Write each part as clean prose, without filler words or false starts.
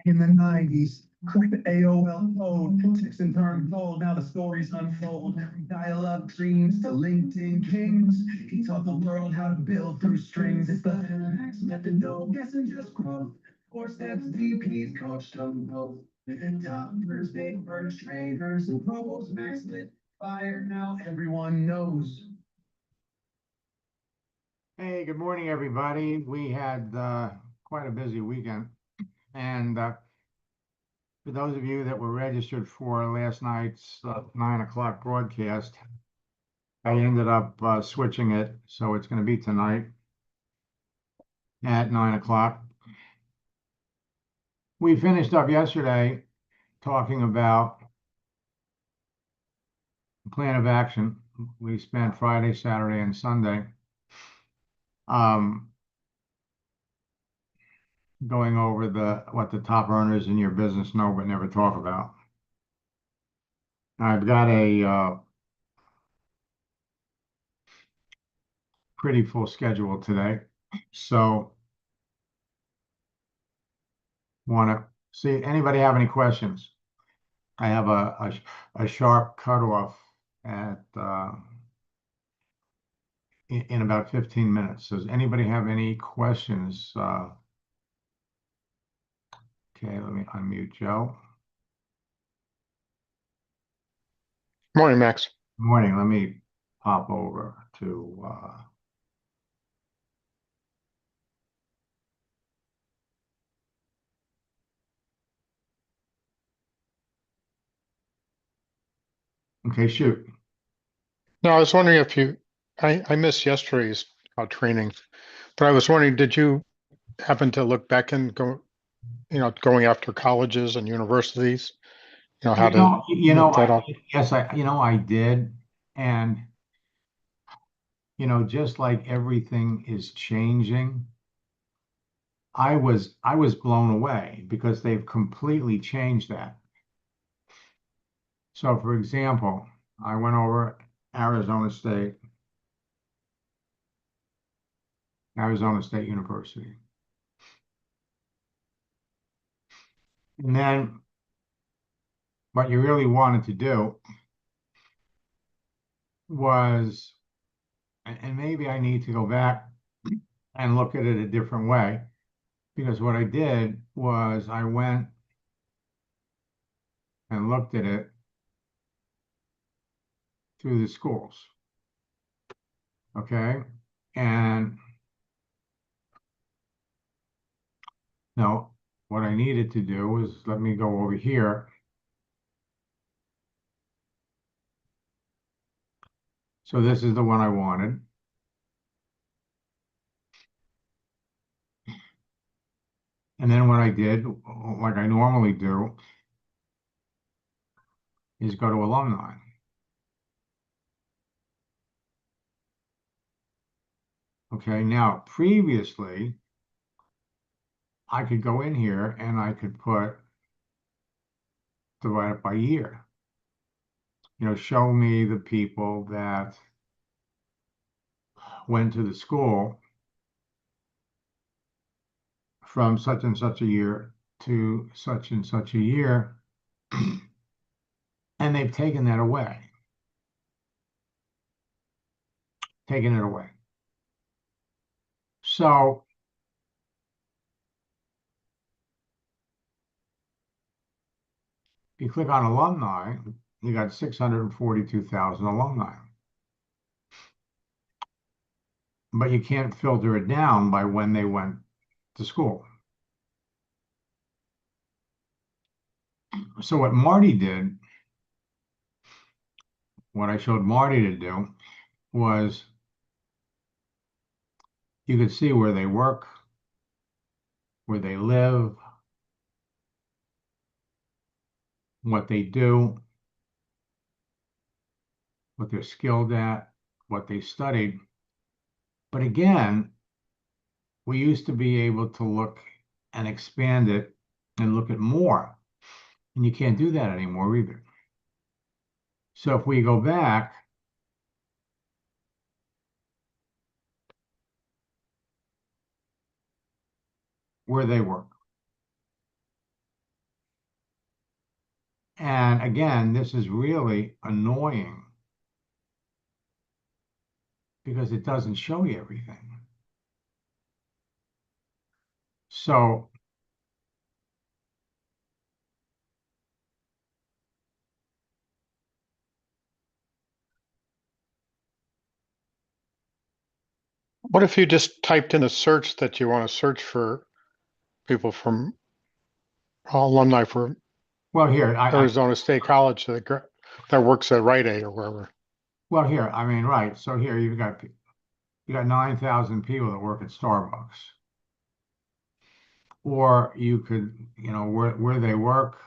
in the 90s. Click the AOL code, ticks and turn cold, now the stories unfold. Dial-up dreams to LinkedIn kings. He taught the world how to build through strings. It's the max method, no guessing, just growth. 4 steps deep, he's coached them both. Toppers, big first trainers, and pros, max lit fire, now everyone knows. Hey, good morning, everybody. We had quite a busy weekend. And for those of you that were registered for last night's 9 o'clock broadcast, I ended up switching it. So it's going to be tonight at 9 o'clock. We finished up yesterday talking about the plan of action. We spent Friday, Saturday, and Sunday going over what the top earners in your business know but never talk about. I've got a pretty full schedule today, so want to see anybody have any questions? I have a sharp cutoff at in about 15 minutes. Does anybody have any questions? Okay, let me unmute Joe. Morning, Max. Morning. Let me pop over to okay, shoot. No, I was wondering if I missed yesterday's training, but I was wondering, did you happen to look back and going after colleges and universities, how to look that up? Yes, I did. And, just like everything is changing, I was blown away because they've completely changed that. So, for example, I went over Arizona State University. And then what you really wanted to do was, and maybe I need to go back and look at it a different way, because what I did was I went and looked at it through the schools. Okay. And no, what I needed to do was let me go over here. So this is the one I wanted. And then what I did, like I normally do, is go to alumni. Okay, now previously, I could go in here and I could divide it by year. Show me the people that went to the school from such and such a year to such and such a year. And they've taken that away. Taken it away. So if you click on alumni, you got 642,000 alumni. But you can't filter it down by when they went to school. So what Marty did, what I showed Marty to do, was you could see where they work, where they live, what they do, what they're skilled at, what they studied. But again, we used to be able to look and expand it and look at more. And you can't do that anymore either. So if we go back, where they work. And again, this is really annoying because it doesn't show you everything. So What if you just typed in a search that you want to search for people from alumni for well, here, Arizona State College that works at Rite Aid or wherever? well, here, I mean, right. So here you got 9,000 people that work at Starbucks. Or you could, where they work,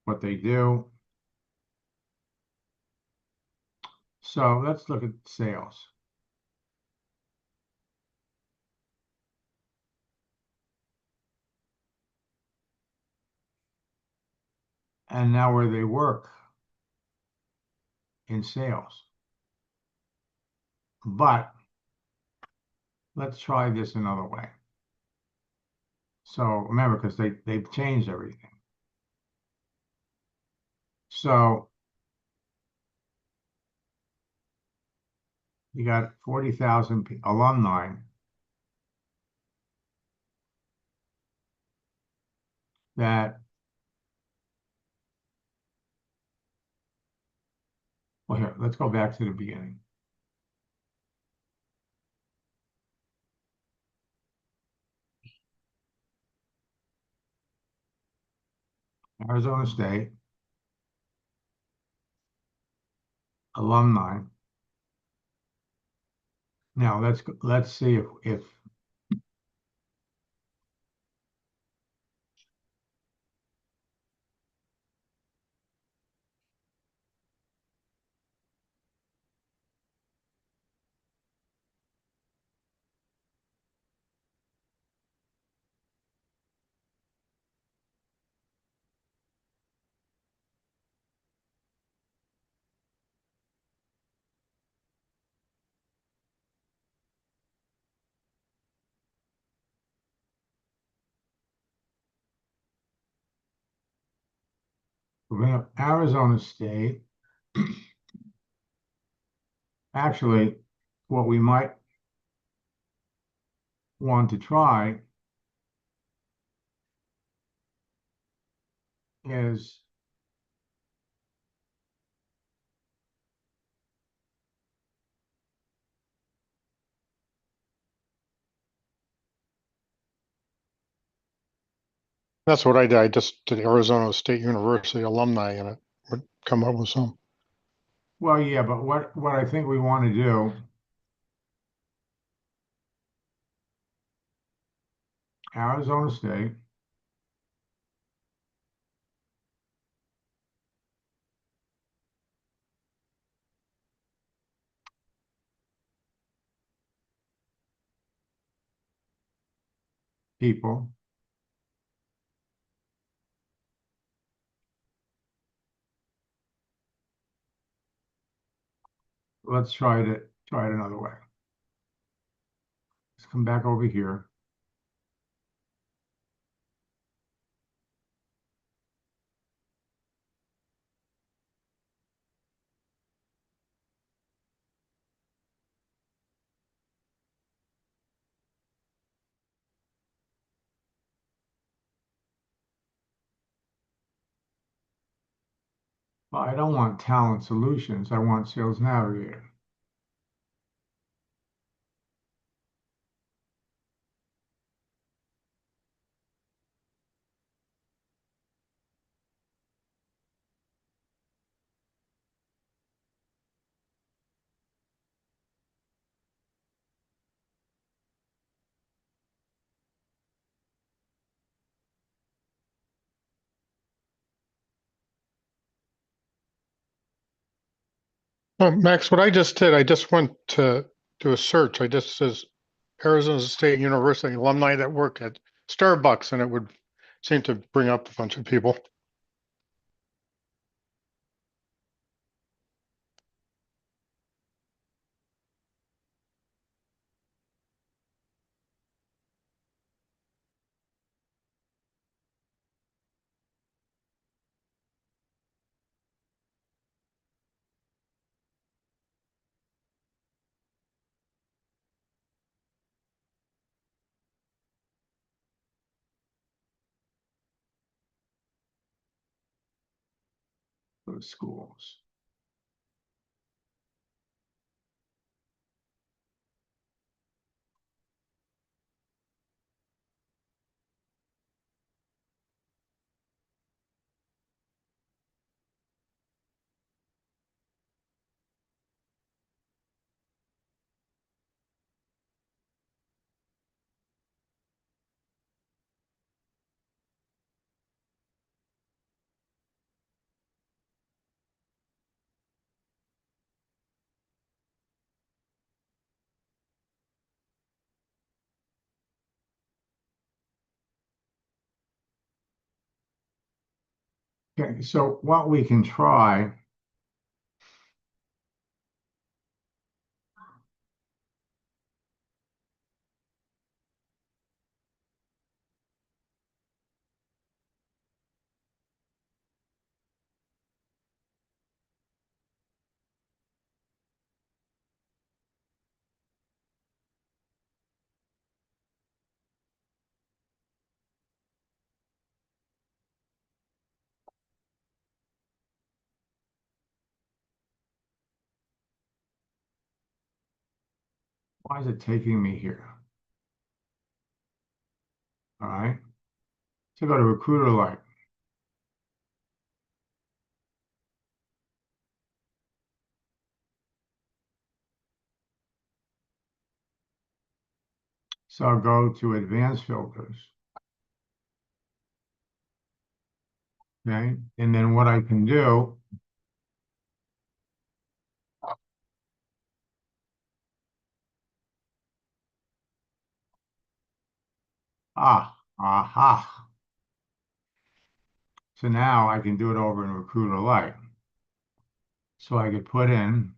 what they do. So let's look at sales. And now where they work in sales. But let's try this another way. So remember, because they've changed everything. So you got 40,000 alumni that, well, here, let's go back to the beginning. Arizona State, alumni. Now let's see if we're going to Arizona State. Actually, what we might want to try is That's what I did. I just did Arizona State University alumni and it would come up with some. well, yeah, but what I think we want to do, Arizona State, people, let's try it another way. Let's come back over here. Well, I don't want talent solutions. I want sales navigator. Max, what I just did, I just went to do a search. I just says Arizona State University alumni that work at Starbucks, and it would seem to bring up a bunch of people. go to schools. Okay, so what we can try why is it taking me here? All right. So go to Recruiter Lite. So I'll go to Advanced Filters. Okay. And then what I can do, aha. So now I can do it over in Recruiter Lite. So I could put in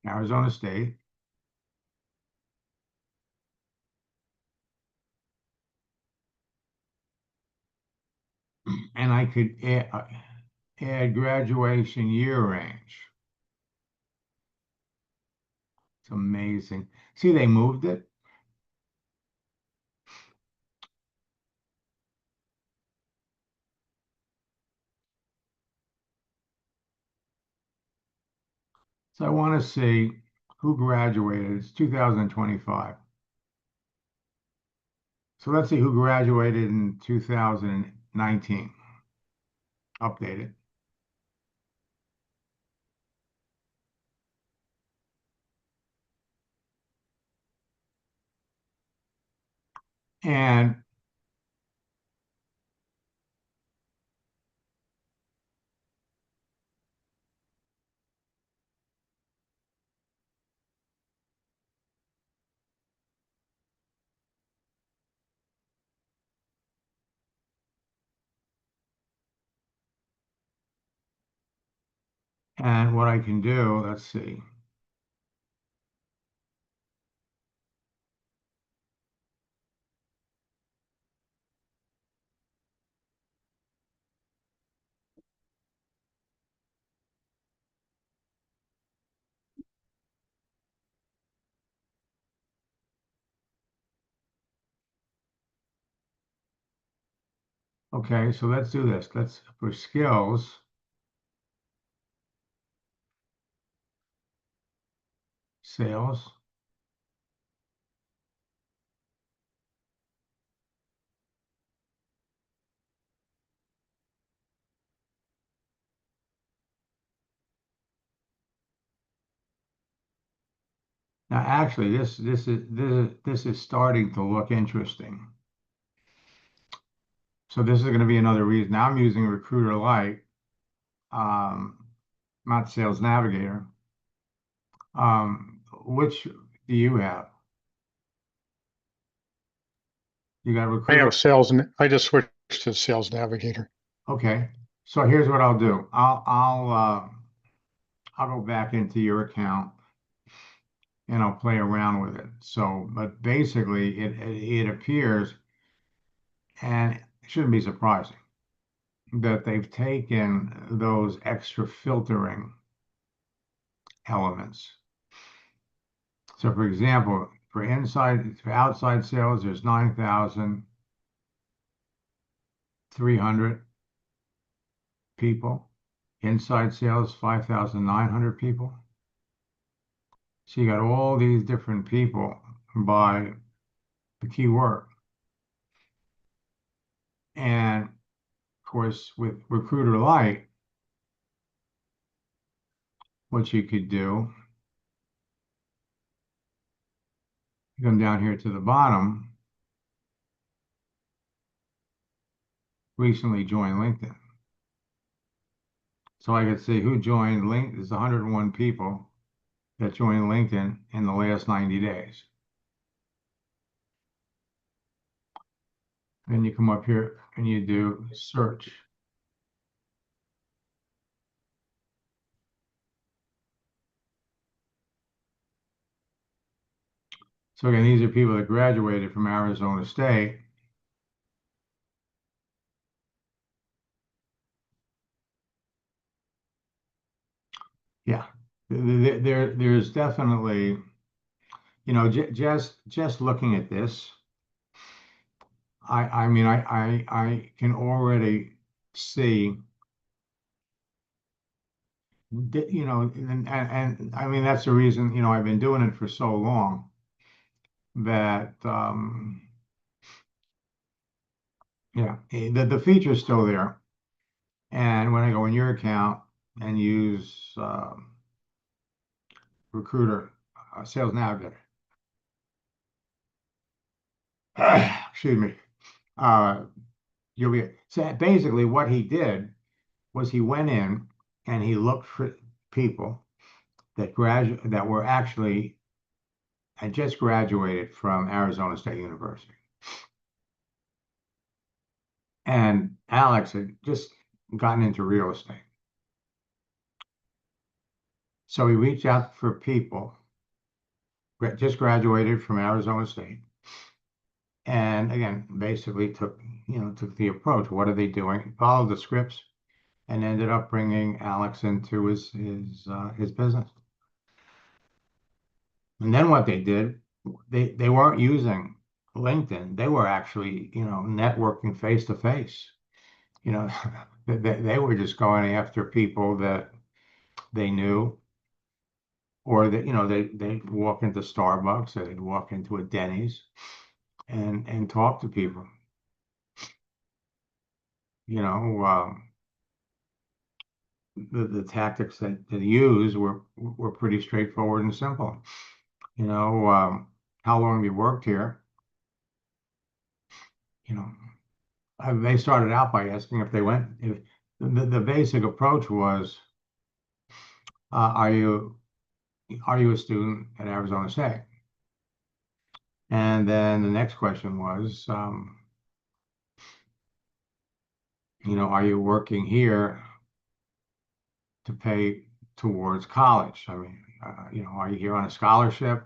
Arizona State. And I could add graduation year range. It's amazing. See, they moved it. So I want to see who graduated. It's 2025. So let's see who graduated in 2019. Update it. And what I can do, let's see. Okay, so let's do this. Let's for skills. Sales. Now, actually, this is starting to look interesting. So this is going to be another reason. Now I'm using Recruiter Lite, not Sales Navigator. Which do you have? You got I Recruiter. have sales and I just switched to Sales Navigator. Okay. So here's what I'll do. I'll go back into your account and I'll play around with it. So, but basically it appears, and it shouldn't be surprising, that they've taken those extra filtering elements. So for example, for outside sales, there's 9,000. 300 people. Inside sales, 5,900 people. So you got all these different people by the keyword. And of course, with Recruiter Lite, what you could do, you come down here to the bottom, recently joined LinkedIn. So I could see who joined LinkedIn. There's 101 people that joined LinkedIn in the last 90 days. Then you come up here and you do search. So again, these are people that graduated from Arizona State. Yeah, there's definitely, you know, just looking at this, I mean, I can already see, you know, and I mean, that's the reason, you know, I've been doing it for so long that, yeah, the feature's still there. And when I go in your account and use Recruiter Sales Navigator, excuse me, you'll be, so basically what he did was he went in and he looked for people that were actually had just graduated from Arizona State University. And Alex had just gotten into real estate. So he reached out for people just graduated from Arizona State. And again, basically took the approach. What are they doing? Followed the scripts and ended up bringing Alex into his business. And then what they did, they weren't using LinkedIn. They were actually, you know, networking face to face. You know, they were just going after people that they knew, or that, you know, they'd walk into Starbucks, or they'd walk into a Denny's and talk to people. You know, the tactics that they used were pretty straightforward and simple. You know, how long have you worked here? You know, they started out by asking if they went. If the basic approach was, are you a student at Arizona State? And then the next question was, you know, are you working here to pay towards college? I mean, you know, are you here on a scholarship?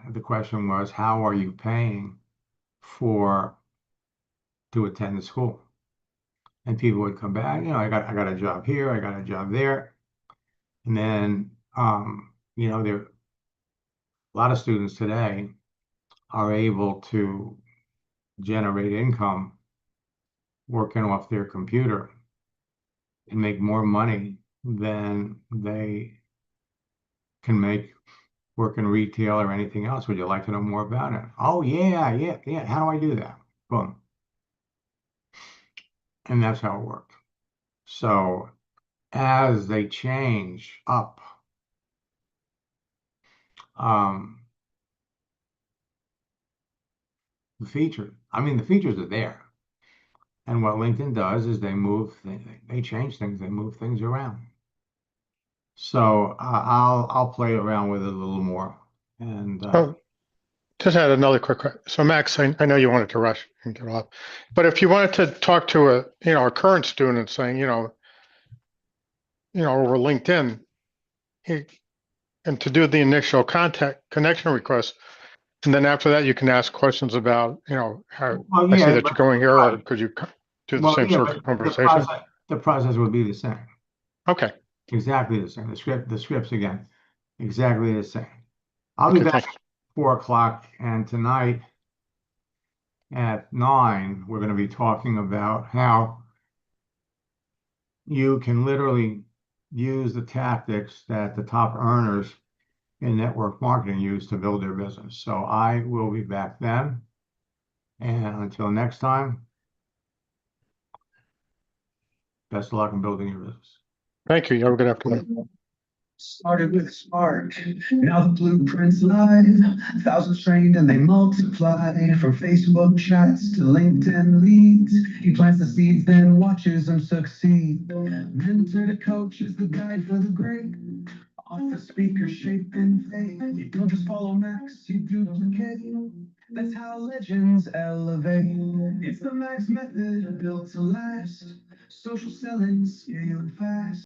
The question was, how are you paying to attend the school? And people would come back, you know, I got a job here, I got a job there. And then, you know, a lot of students today are able to generate income working off their computer and make more money than they can make working retail or anything else. Would you like to know more about it? Oh, yeah. How do I do that? Boom. And that's how it worked. So as they change up, the features are there. And what LinkedIn does is they change things, they move things around. So I'll play around with it a little more. And just had another quick question. So Max, I know you wanted to rush and get off, but if you wanted to talk to a current student saying, over LinkedIn, and to do the initial connection request, and then after that you can ask questions about, how well, I see yeah, that you're going here, or could you do the same sort of the conversation? process would be the same. Okay. Exactly the same. The scripts again, exactly the same. I'll be back at 4 o'clock, and tonight, at 9, we're going to be talking about how you can literally use the tactics that the top earners in network marketing use to build their business. So I will be back then. And until next time, best of luck in building your business. Thank you. You have a good afternoon. Started with a spark, now the blueprint's live. Thousands trained and they multiply. From Facebook chats to LinkedIn leads, he plants the seeds, then watches them succeed. Mentor to coach is the guide for the great. Author, speaker, shaping faith. You don't just follow Max, you duplicate. That's how legends elevate. It's the Max method built to last. Social selling, scale fast.